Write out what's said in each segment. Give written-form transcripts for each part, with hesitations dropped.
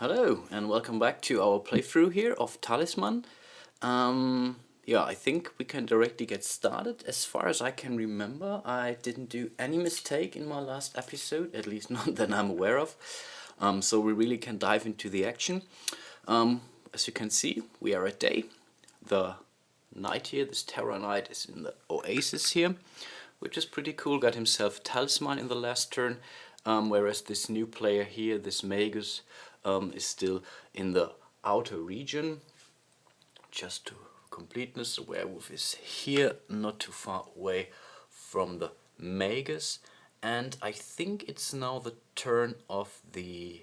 Hello and welcome back to our playthrough here of Talisman. Yeah, I think we can directly get started. As far as I can remember, I didn't do any mistake in my last episode, at least not that I'm aware of. So we really can dive into the action. As you can see, we are at day. The knight here, this Terror Knight, is in the oasis here, which is pretty cool. Got himself Talisman in the last turn, whereas this new player here, this Magus, is still in the outer region. Just to completeness, the werewolf is here, not too far away from the Magus, and I think it's now the turn of the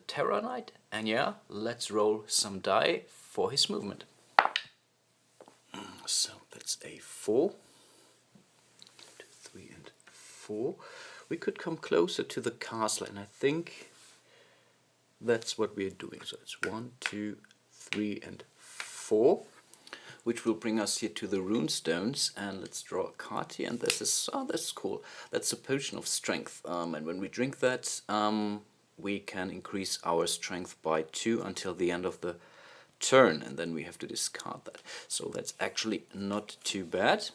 Terror Knight. And yeah, let's roll some die for his movement. So that's a 4, 2, 3, and 4. We could come closer to the castle, and I think that's what we're doing. So it's 1, 2, 3, and 4, which will bring us here to the rune stones. And let's draw a card here. And this is that's cool. That's a potion of strength. And when we drink that, we can increase our strength by 2 until the end of the turn, and then we have to discard that. So that's actually not too bad.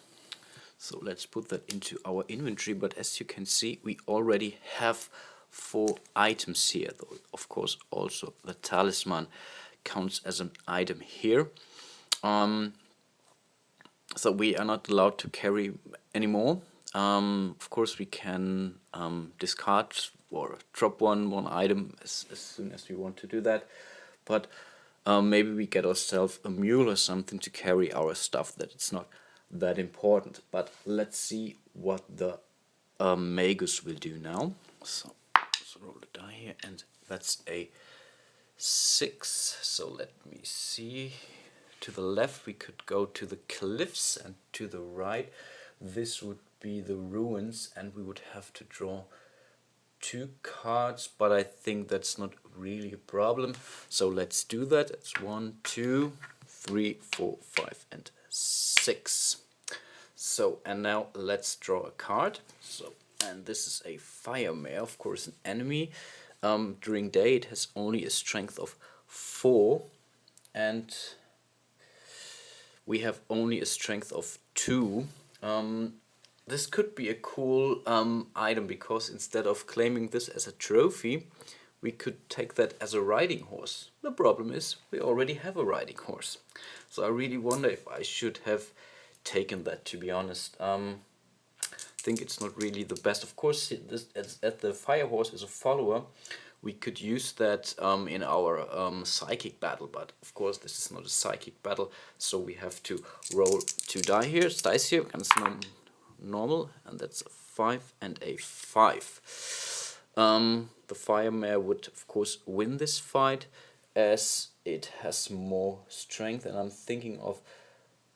So let's put that into our inventory. But as you can see, we already have 4 items here, though of course also the talisman counts as an item here. So we are not allowed to carry anymore. Of course we can discard or drop one item as soon as we want to do that, but maybe we get ourselves a mule or something to carry our stuff, that it's not that important. But let's see what the Magus will do now. So let's roll the die here, and that's a 6. So let me see. To the left we could go to the cliffs, and to the right this would be the ruins, and we would have to draw 2 cards, but I think that's not really a problem. So let's do that. It's 1, 2, 3, 4, 5, and 6. So, and now let's draw a card. So, and this is a fire mare, of course an enemy. During day it has only a strength of 4, and we have only a strength of 2. This could be a cool item, because instead of claiming this as a trophy, we could take that as a riding horse. The problem is we already have a riding horse. So I really wonder if I should have taken that, to be honest. I think it's not really the best. Of course, as the fire horse is a follower, we could use that in our psychic battle, but of course this is not a psychic battle, so we have to roll 2 dice here, ganz normal, and that's a 5 and a 5. The fire mare would of course win this fight, as it has more strength, and I'm thinking of,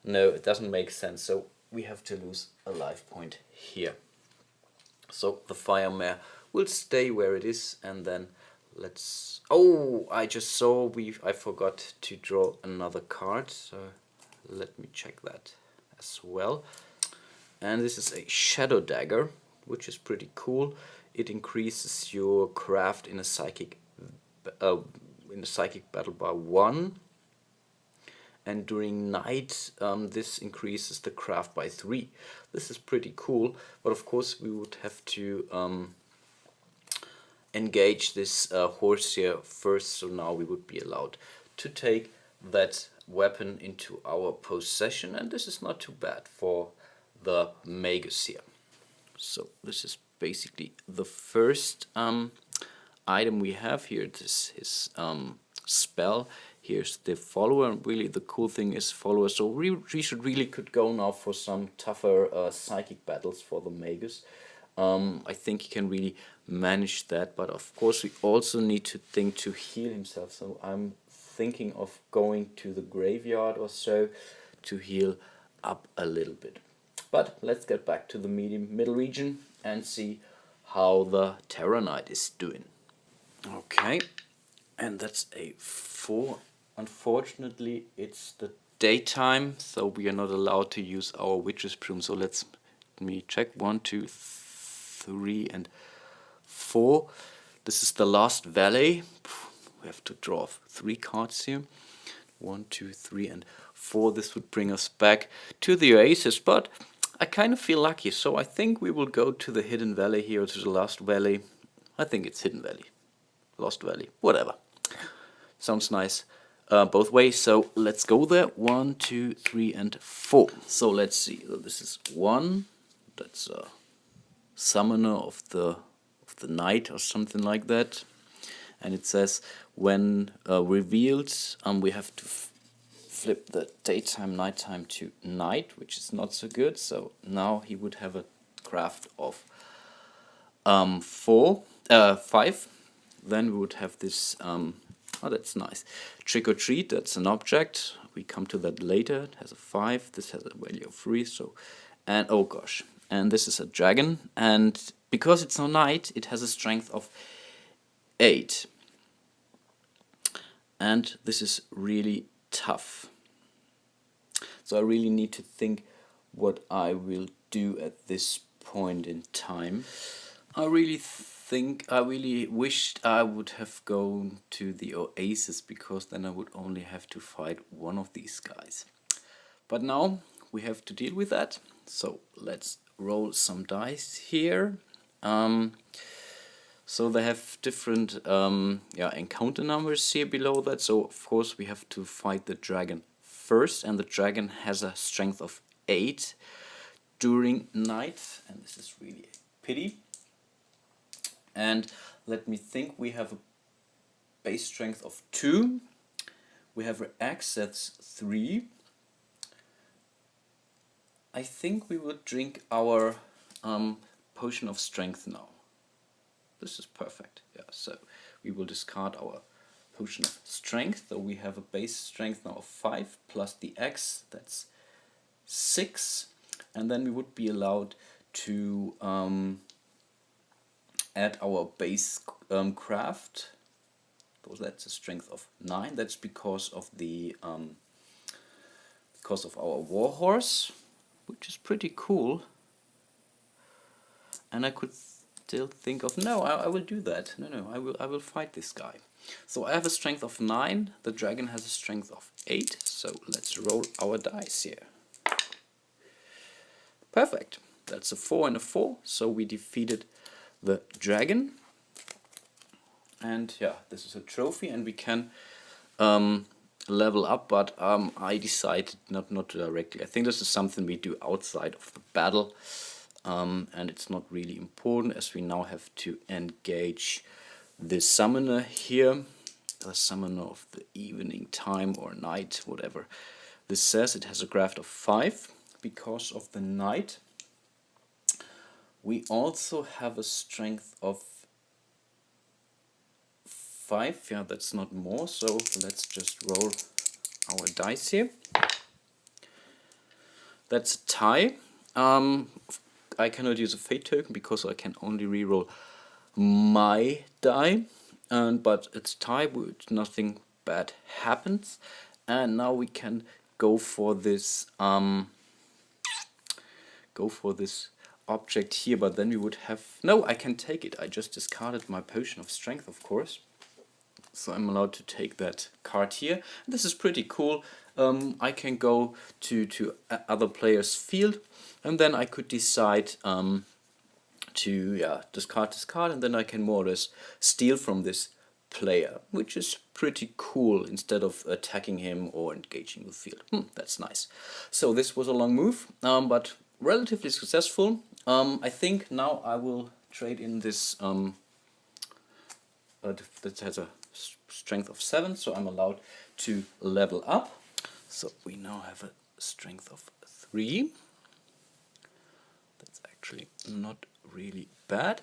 no, it doesn't make sense, so we have to lose a life point here. So the fire mare will stay where it is, and then let's... Oh, I just saw I forgot to draw another card, so let me check that as well. And this is a shadow dagger, which is pretty cool. It increases your craft in a psychic battle by 1. And during night, this increases the craft by 3. This is pretty cool, but of course we would have to engage this horse here first, so now we would be allowed to take that weapon into our possession, and this is not too bad for the Magus here. So this is basically the first item we have here. This is his spell. Here's the follower, and really the cool thing is follower, so we should really could go now for some tougher psychic battles for the Magus. I think he can really manage that, but of course we also need to think to heal himself, so I'm thinking of going to the graveyard or so to heal up a little bit. But let's get back to the middle region and see how the Terror Knight is doing. Okay, and that's a 4. Unfortunately, it's the daytime, so we are not allowed to use our witch's broom. So let me check. 1, 2, 3, and 4. this is the last valley. We have to draw 3 cards here. 1, 2, 3, and 4. This would bring us back to the oasis, but I kind of feel lucky, so I think we will go to the hidden valley here, to the last valley. I think it's hidden valley, lost valley, whatever. Sounds nice both ways, so let's go there. 1, 2, 3, and 4. So let's see. So this is 1. That's a summoner of the night or something like that. And it says when revealed, we have to flip the daytime, nighttime to night, which is not so good. So now he would have a craft of 5. Then we would have this. Oh, that's nice. Trick or treat. That's an object. We come to that later. It has a 5. This has a value of 3. So, and oh gosh, and this is a dragon. And because it's no night, it has a strength of 8. And this is really tough. So I really need to think what I will do at this point in time. I really wished I would have gone to the oasis, because then I would only have to fight one of these guys. But now we have to deal with that. So let's roll some dice here. So they have different encounter numbers here below that. So of course we have to fight the dragon first, and the dragon has a strength of 8 during night, and this is really a pity. And let me think, we have a base strength of 2. We have an axe, that's 3. I think we would drink our potion of strength now. This is perfect. Yeah, so we will discard our potion of strength. So we have a base strength now of 5 plus the X, that's 6. And then we would be allowed to add our base craft. So that's a strength of 9. That's because of the our warhorse, which is pretty cool. And I could still think of, no, I will do that. No, I will fight this guy. So I have a strength of 9. The dragon has a strength of 8. So let's roll our dice here. Perfect. That's a 4 and a 4. So we defeated the dragon. And yeah, this is a trophy, and we can level up, but I decided not to directly. I think this is something we do outside of the battle. And it's not really important, as we now have to engage the summoner here, the summoner of the evening time or night, whatever this says. It has a craft of 5 because of the night. We also have a strength of 5. Yeah, that's not more, so let's just roll our dice here. That's a tie. I cannot use a fate token because I can only reroll my die, but it's tie, nothing bad happens. And now we can go for this object here, but then we would have, no, I can take it. I just discarded my potion of strength, of course. So I'm allowed to take that card here. This is pretty cool. I can go to other players' field, and then I could decide to discard, and then I can more or less steal from this player, which is pretty cool, instead of attacking him or engaging the field. That's nice. So this was a long move, but relatively successful. I think now I will trade in this that has a strength of 7, so I'm allowed to level up. So we now have a strength of 3. That's actually not really bad.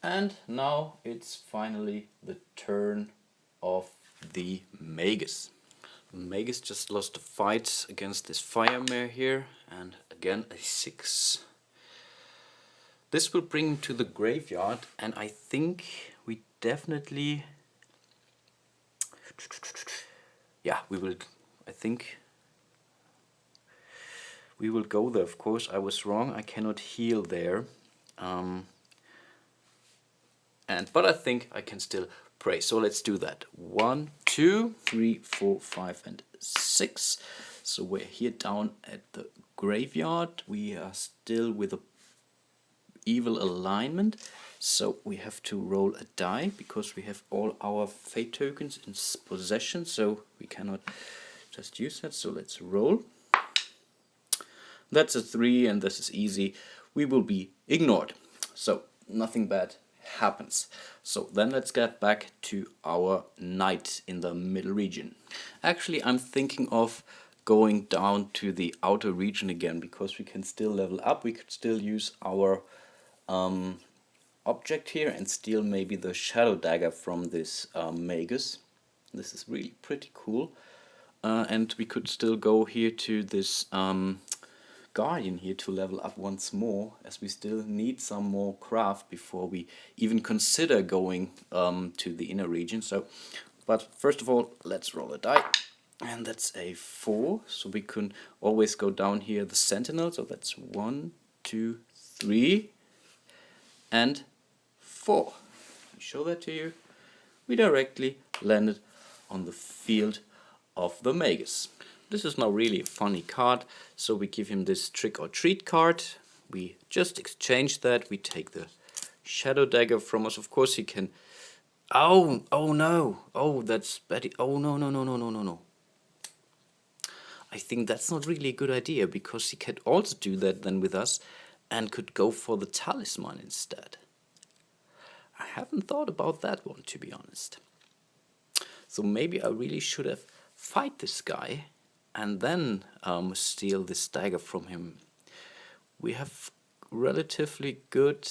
And now it's finally the turn of the Magus. Magus just lost a fight against this fire mare here, and again a 6. This will bring him to the graveyard, and I think we definitely, yeah, we will, I think we will go there. Of course, I was wrong, I cannot heal there. but I think I can still pray. So let's do that. 1, 2, 3, 4, 5, and 6. So we're here down at the graveyard. We are still with a evil alignment. So we have to roll a die because we have all our fate tokens in possession. So we cannot just use that. So let's roll. That's a 3 and this is easy. We will be ignored. So nothing bad happens. So then let's get back to our knight in the middle region. Actually, I'm thinking of going down to the outer region again because we can still level up. We could still use our object here and steal maybe the shadow dagger from this magus. This is really pretty cool. And we could still go here to this guardian here to level up once more, as we still need some more craft before we even consider going to the inner region. So, but first of all, let's roll a die, and that's a 4. So we can always go down here the sentinel. So that's 1, 2, 3, and 4. Let me show that to you. We directly landed on the field of the magus. This is now really a funny card, so we give him this trick or treat card. We just exchange that. We take the shadow dagger from us. Of course he can... Oh no! Oh, that's bad. Oh no. I think that's not really a good idea, because he could also do that then with us and could go for the talisman instead. I haven't thought about that one, to be honest. So maybe I really should have fight this guy and then steal this dagger from him. We have relatively good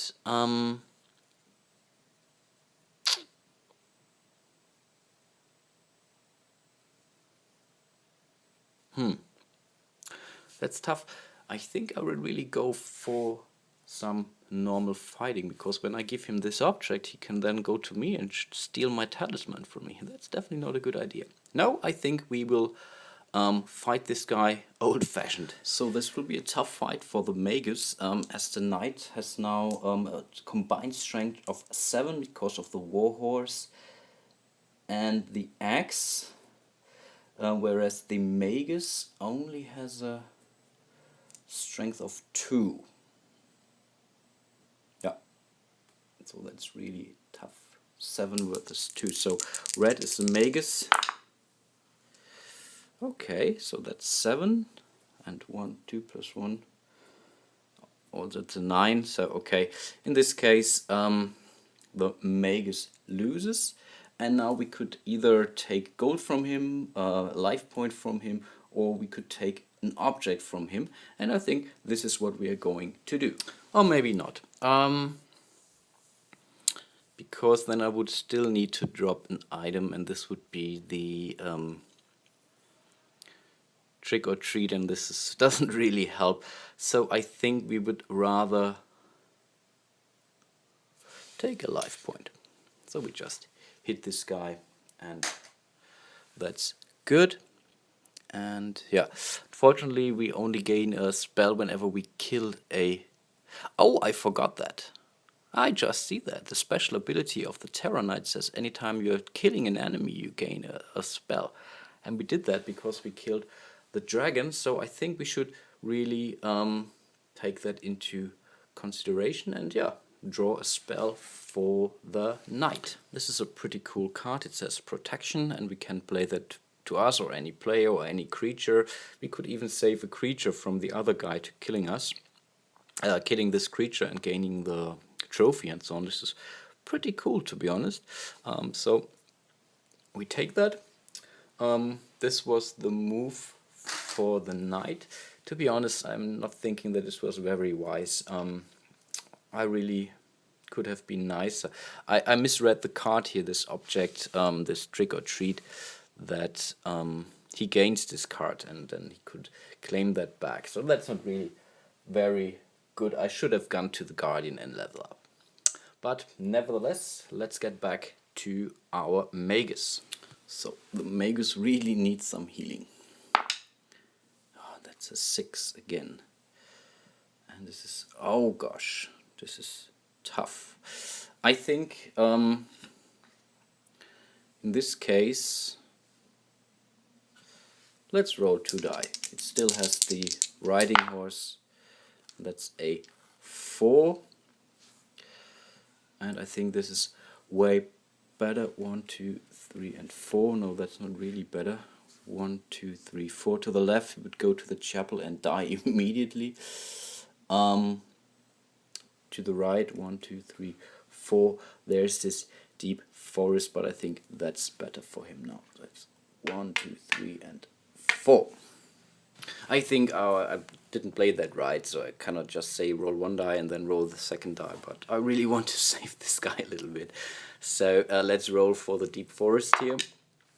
that's tough. I think I will really go for some normal fighting, because when I give him this object, he can then go to me and steal my talisman from me. That's definitely not a good idea. No, I think we will fight this guy old-fashioned. So this will be a tough fight for the magus, as the knight has now a combined strength of 7 because of the warhorse and the axe, whereas the magus only has a strength of 2. Yeah, so that's really tough. 7 versus 2. So red is the magus. Okay, so that's 7 and 1, 2 plus 1. Also it's a 9. So okay, in this case the magus loses, and now we could either take gold from him, life point from him, or we could take an object from him, and I think this is what we are going to do. Or maybe not. Because then I would still need to drop an item, and this would be the trick or treat, and this doesn't really help. So I think we would rather take a life point. So we just hit this guy, and that's good. And yeah, unfortunately we only gain a spell whenever we kill a... Oh, I forgot that. I just see that. The special ability of the Terror Knight says anytime you're killing an enemy you gain a spell. And we did that because we killed the dragon, so I think we should really take that into consideration and yeah, draw a spell for the knight. This is a pretty cool card. It says protection, and we can play that to us or any player or any creature. We could even save a creature from the other guy to killing us, killing this creature and gaining the trophy and so on. This is pretty cool, to be honest. So we take that. This was the move for the knight. To be honest, I'm not thinking that this was very wise. I really could have been nicer. I misread the card here, this object, this trick or treat, that he gains this card and then he could claim that back. So that's not really very good. I should have gone to the guardian and level up. But nevertheless, let's get back to our magus. So the magus really needs some healing. Oh, that's a 6 again. And this is, oh gosh, this is tough. I think in this case, let's roll 2 die. It still has the riding horse. That's a 4. And I think this is way better. 1, 2, 3, and 4. No, that's not really better. 1, 2, 3, 4. To the left, he would go to the chapel and die immediately. To the right, 1, 2, 3, 4. There's this deep forest, but I think that's better for him now. That's 1, 2, 3, and 4. I think I didn't play that right, so I cannot just say roll 1 die and then roll the second die, but I really want to save this guy a little bit. So let's roll for the deep forest here,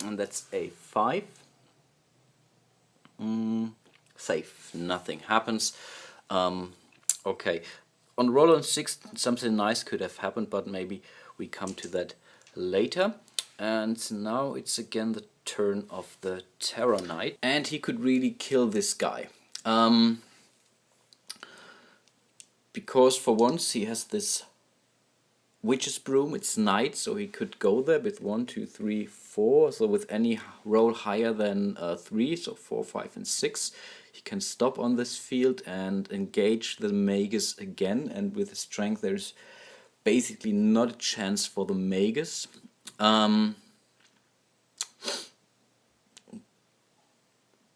and that's a 5. Safe, nothing happens. Okay, on roll on 6 something nice could have happened, but maybe we come to that later. And now it's again the turn of the Terror Knight, and he could really kill this guy. Because for once he has this Witch's Broom, it's night, so he could go there with 1, 2, 3, 4. So with any roll higher than 3, so 4, 5, and 6, he can stop on this field and engage the Magus again. And with his strength, there's basically not a chance for the Magus.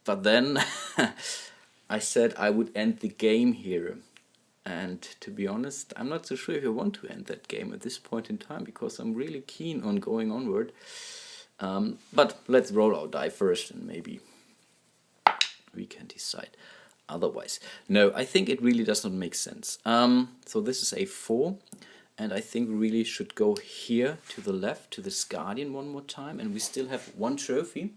But then I said I would end the game here. And to be honest, I'm not so sure if I want to end that game at this point in time, because I'm really keen on going onward. But let's roll our die first, and maybe we can decide otherwise. No, I think it really does not make sense. So this is a 4, and I think we really should go here to the left to this Guardian one more time, and we still have 1 trophy.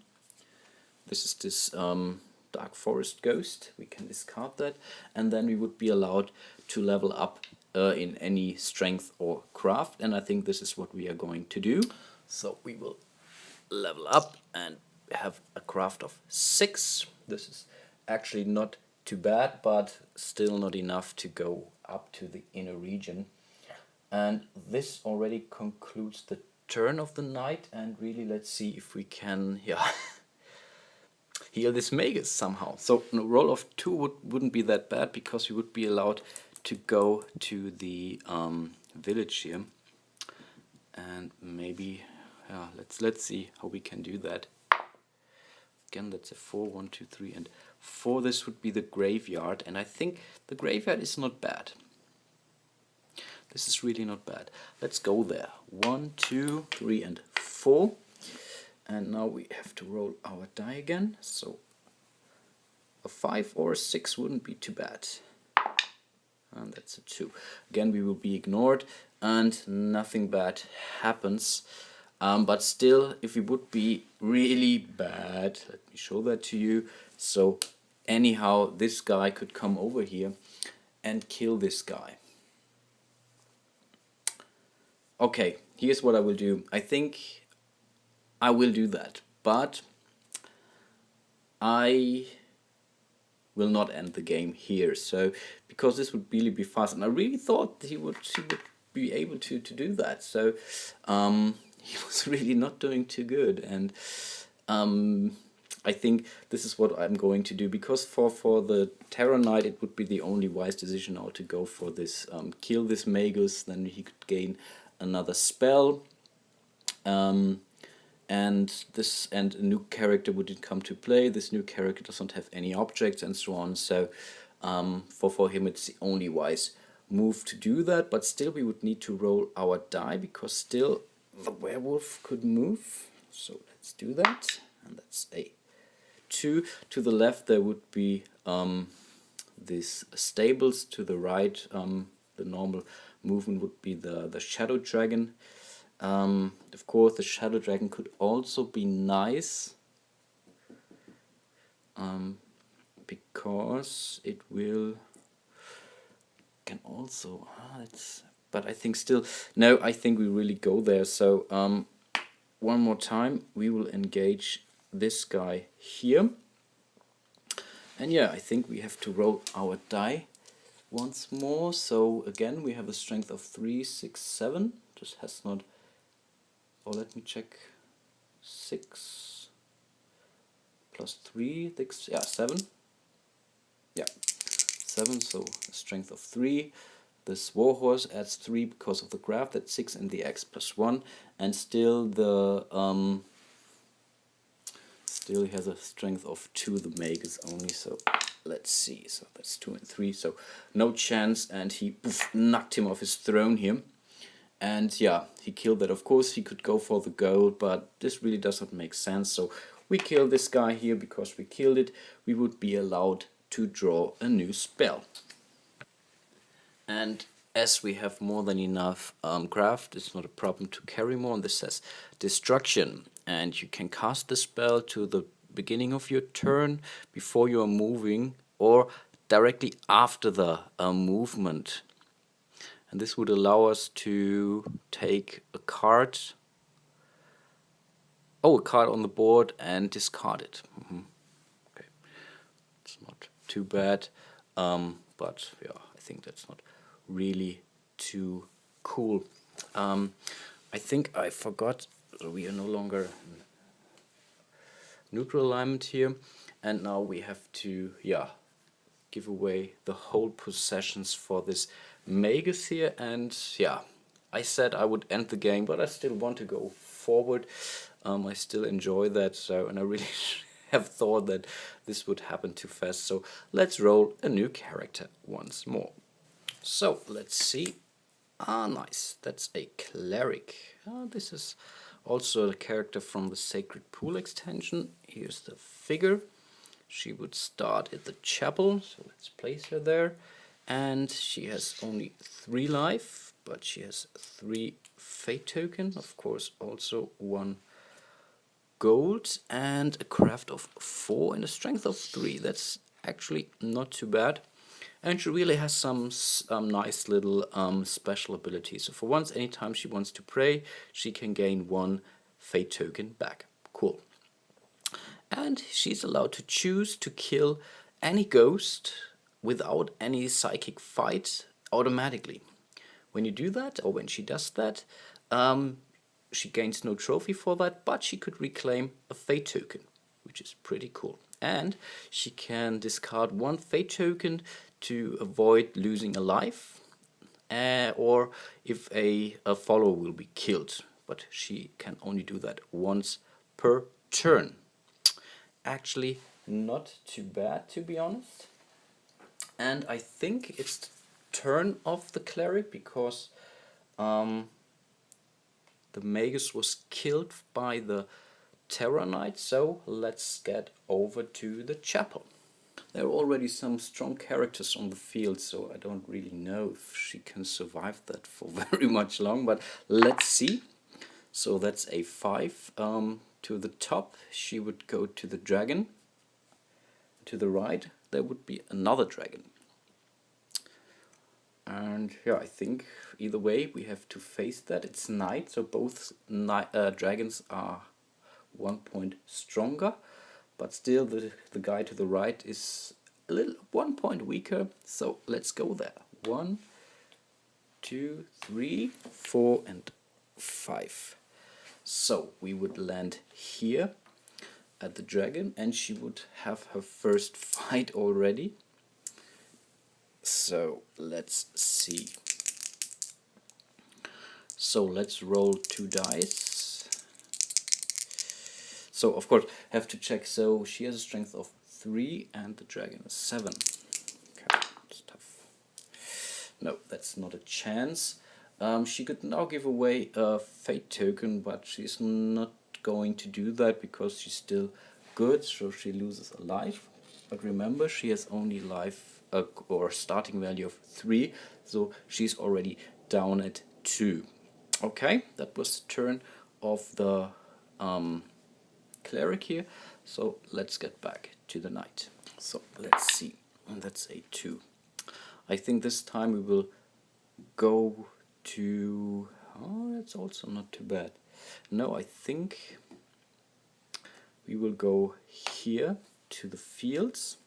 This is this Dark Forest Ghost. We can discard that, and then we would be allowed to level up in any strength or craft, and I think this is what we are going to do. So we will level up and have a craft of 6. This is actually not too bad, but still not enough to go up to the inner region. And this already concludes the turn of the knight, and really let's see if we can heal this Magus somehow. So a roll of 2 wouldn't be that bad, because we would be allowed to go to the village here, and maybe let's see how we can do that. Again, that's a 4, 1, 2, 3, and 4. This would be the graveyard, and I think the graveyard is not bad. This is really not bad. Let's go there. 1, 2, 3, and 4. And now we have to roll our die again. So a 5 or a 6 wouldn't be too bad. And that's a 2. Again, we will be ignored and nothing bad happens. But still, if it would be really bad, let me show that to you. So anyhow, this guy could come over here and kill this guy. Okay, here's what I will do. I think I will do that, but I will not end the game here. So because this would really be fast, and I really thought he would be able to do that. So he was really not doing too good, and I think this is what I'm going to do, because for the Terror Knight it would be the only wise decision now to go for this kill this Magus. Then he could gain another spell, and a new character would come to play. This new character doesn't have any objects and so on, so for him it's the only wise move to do that. But still we would need to roll our die, because still the werewolf could move. So let's do that, and that's a 2. To the left there would be these stables. To the right the normal movement would be the Shadow Dragon. Of course the Shadow Dragon could also be nice, because it can also but I think still, no, I think we really go there. So one more time we will engage this guy here, and yeah, I think we have to roll our die once more. So again we have a strength of 3, 6, 7. This has not, or let me check, 6 plus 3, 6, yeah, 7. Yeah, 7, so a strength of 3. This warhorse adds 3 because of the graph, that's 6 in the x plus 1, and still the still he has a strength of 2, the Magus only, so let's see, so that's 2 and 3, so no chance, and he knocked him off his throne here. And yeah, he killed that. Of course he could go for the gold, but this really does not make sense, so we kill this guy here. Because we killed it, we would be allowed to draw a new spell. And as we have more than enough craft, it's not a problem to carry more. And this says destruction, and you can cast the spell to the beginning of your turn before you are moving, or directly after the movement. And this would allow us to take a card, a card on the board, and discard it. Okay, it's not too bad, but yeah, I think that's not really too cool. I think I forgot, we are no longer in neutral alignment here, and now we have to, yeah, give away the whole possessions for this Magus here. And yeah, I said I would end the game, but I still want to go forward. I still enjoy that, so, and I really have thought that this would happen too fast, so let's roll a new character once more. So let's see. Nice, that's a cleric. This is also a character from the Sacred Pool extension. Here's the figure. She would start at the chapel, so let's place her there. And she has only 3 life, but she has 3 fate token, of course also 1 gold, and a craft of 4 and a strength of 3. That's actually not too bad. And she really has some nice little special abilities. So for once, anytime she wants to pray, she can gain 1 fate token back. Cool. And she's allowed to choose to kill any ghost without any psychic fight automatically. When you do that, or when she does that, she gains no trophy for that, but she could reclaim a fate token, which is pretty cool. And she can discard 1 fate token to avoid losing a life, or if a follower will be killed, but she can only do that once per turn. Actually not too bad, to be honest. And I think it's the turn of the cleric, because the Magus was killed by the Terror Knight, so let's get over to the chapel. There are already some strong characters on the field, so I don't really know if she can survive that for very much long, but let's see. So that's a 5. To the top, she would go to the dragon. To the right, there would be another dragon. And yeah, I think either way we have to face that. It's night, so both dragons are 1 point stronger, but still the guy to the right is a little 1 point weaker, so let's go there. 1, 2, 3, 4 and 5. So we would land here at the dragon, and she would have her first fight already. So let's see. So let's roll 2 dice. So of course have to check. So she has a strength of 3 and the dragon is 7. Okay, it's tough. No, that's not a chance. She could now give away a fate token, but she's not going to do that because she's still good, so she loses a life. But remember, she has only life or starting value of 3, so she's already down at 2. Okay, that was the turn of the cleric here, so let's get back to the knight. So let's see, and that's a 2. I think this time we will go to, that's also not too bad. No, I think we will go here to the fields,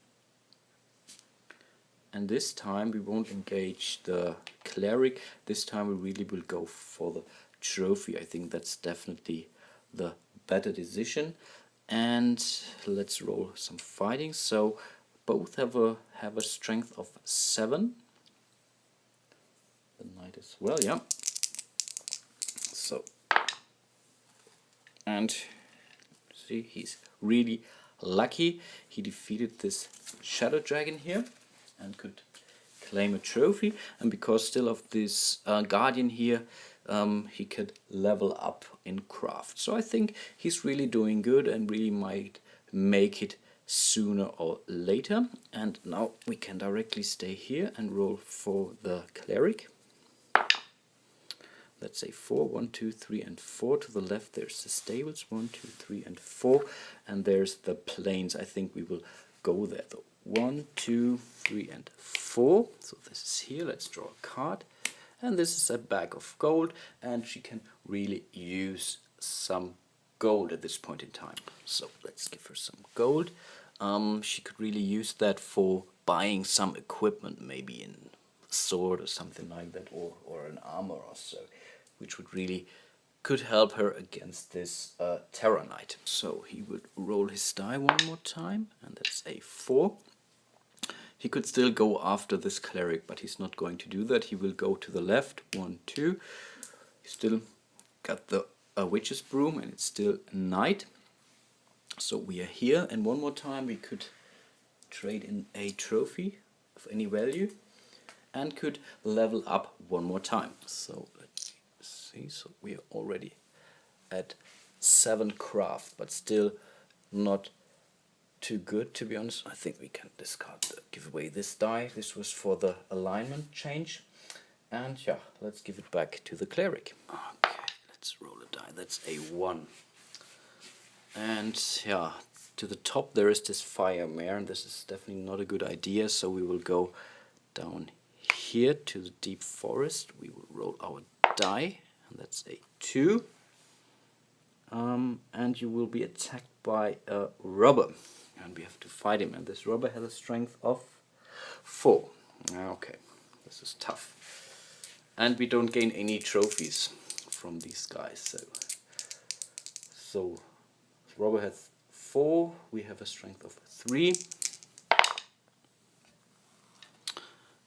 and this time we won't engage the cleric. This time we really will go for the trophy. I think that's definitely the better decision. And let's roll some fighting. So both have a strength of 7. The knight as well, yeah. So, and see, he's really lucky. He defeated this shadow dragon here and could claim a trophy. And because still of this guardian here, he could level up in craft. So I think he's really doing good and really might make it sooner or later. And now we can directly stay here and roll for the cleric. Let's say 4, 1, 2, 3, and 4. To the left there's the stables, 1, 2, 3, and 4, and there's the plains. I think we will go there though. 1, 2, 3, and 4. So this is here. Let's draw a card, and this is a bag of gold, and she can really use some gold at this point in time. So let's give her some gold. She could really use that for buying some equipment, maybe in a sword or something like that, or an armor or so, which would really could help her against this Terror Knight. So he would roll his die one more time, and that's a 4. He could still go after this cleric, but he's not going to do that. He will go to the left, 1, 2. He still got the witch's broom, and it's still knight. So we are here, and one more time we could trade in a trophy of any value and could level up one more time. So let's see, so we are already at 7 craft, but still not too good, to be honest. I think we can give away this die. This was for the alignment change, and yeah, let's give it back to the cleric. Okay, let's roll a die. That's a 1. And yeah, to the top there is this fire mare, and this is definitely not a good idea, so we will go down here to the deep forest. We will roll our die, and that's a 2. And you will be attacked by a robber, and we have to fight him, and this robber has a strength of 4. Okay, this is tough. And we don't gain any trophies from these guys, so robber has 4, we have a strength of 3.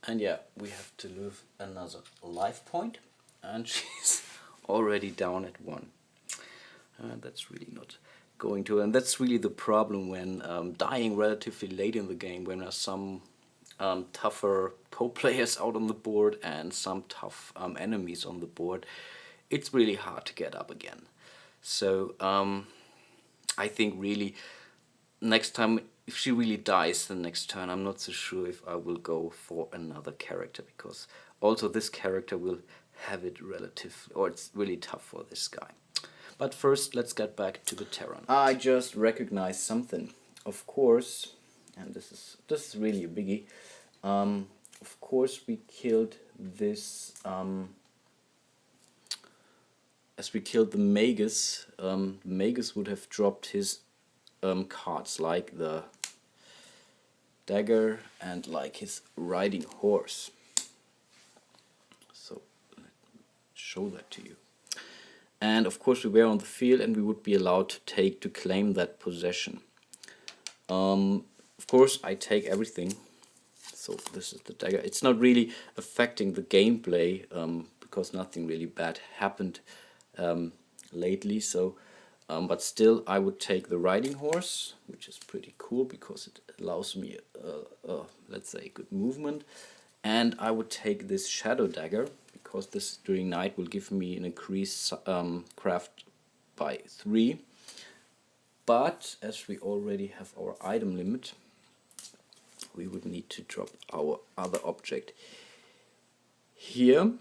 And yeah, we have to lose another life point, and she's already down at 1. That's really not going to, and that's really the problem when dying relatively late in the game, when there are some tougher co-players out on the board and some tough enemies on the board. It's really hard to get up again. So I think really next time, if she really dies the next turn, I'm not so sure if I will go for another character, because also this character will have it it's really tough for this guy. But first, let's get back to the Terran. I just recognized something. Of course, and this is really a biggie. Of course, we killed this. As we killed the Magus, Magus would have dropped his cards, like the dagger and like his riding horse. So let me show that to you. And of course we were on the field, and we would be allowed to claim that possession. Of course I take everything. So this is the dagger. It's not really affecting the gameplay because nothing really bad happened lately. So, but still I would take the riding horse, which is pretty cool because it allows me, let's say, good movement. And I would take this shadow dagger, because this during night will give me an increased craft by 3. But as we already have our item limit, we would need to drop our other object here.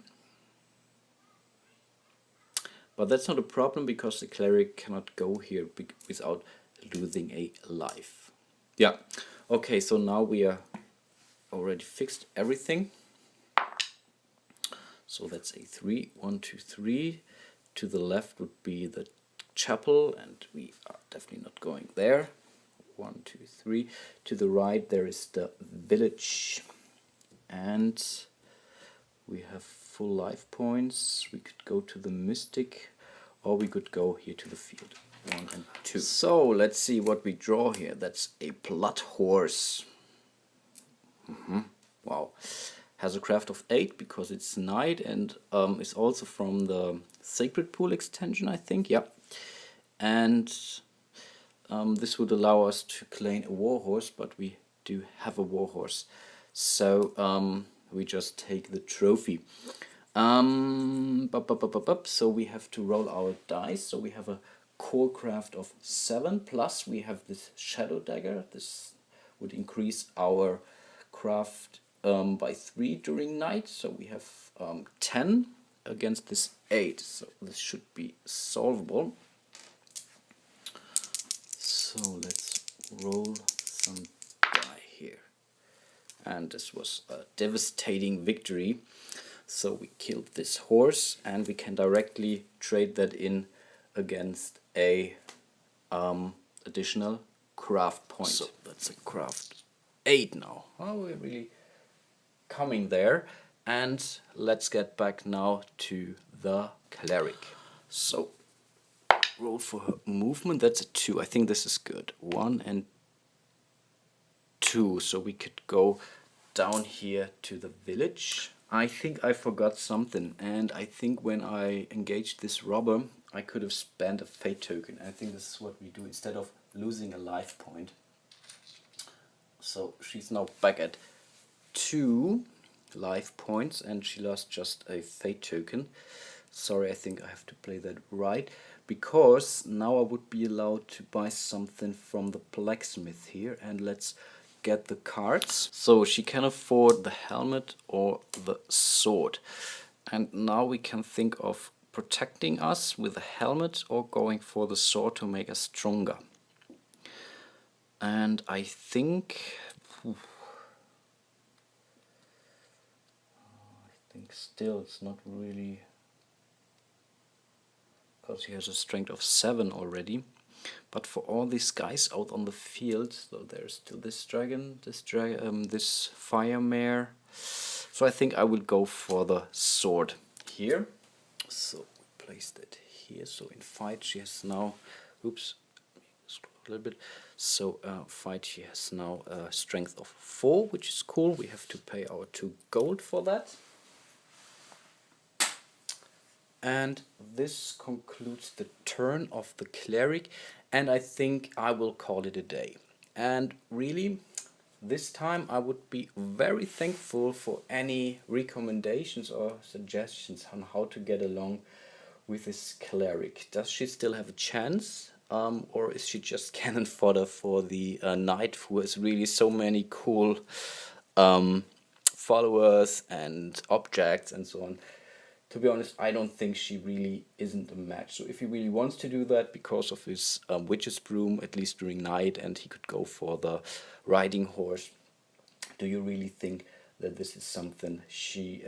But that's not a problem, because the cleric cannot go here without losing a life. Yeah, okay, so now we are already fixed everything. So that's a 3, 1, 2, 3. To the left would be the chapel, and we are definitely not going there. 1, 2, 3. To the right there is the village. and we have full life points. We could go to the Mystic, or we could go here to the field. 1 and 2. So let's see what we draw here. That's a Blood Horse. Wow. Has a craft of 8 because it's Knight, and is also from the Sacred Pool extension, I think. Yeah. And this would allow us to claim a Warhorse, but we do have a Warhorse. So we just take the trophy. So we have to roll our dice. So we have a core craft of 7, plus we have this Shadow Dagger. This would increase our craft by 3 during night. So we have 10 against this 8. So this should be solvable. So let's roll some die here. And this was a devastating victory. So we killed this horse, and we can directly trade that in against a additional craft point. So that's a craft 8 now. Oh, we're really coming there. And let's get back now to the cleric. So roll for her movement. That's a 2. I think this is good. 1 and 2. So we could go down here to the village. I think I forgot something, and I think when I engaged this robber, I could have spent a fate token. I think this is what we do instead of losing a life point. So she's now back at 2 life points, and she lost just a fate token. Sorry, I think I have to play that right, because now I would be allowed to buy something from the blacksmith here, and let's get the cards. So she can afford the helmet or the sword, and now we can think of protecting us with the helmet or going for the sword to make us stronger. And I think still it's not really, because he has a strength of 7 already. But for all these guys out on the field, so there's still this dragon, this fire mare. So I think I will go for the sword here. So we place that here. So in fight she has now, oops, scroll a little bit. So fight she has now a strength of 4, which is cool. We have to pay our 2 gold for that. And this concludes the turn of the cleric, and I think I will call it a day. And really, this time I would be very thankful for any recommendations or suggestions on how to get along with this cleric. Does she still have a chance, or is she just cannon fodder for the knight who has really so many cool followers and objects and so on? To be honest, I don't think she really isn't a match. So if he really wants to do that because of his witch's broom, at least during night, and he could go for the riding horse, do you really think that this is something she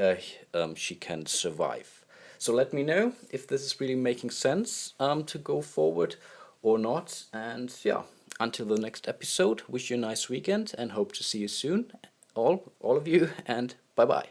can survive? So let me know if this is really making sense to go forward or not. And yeah, until the next episode, wish you a nice weekend and hope to see you soon, all of you, and bye bye.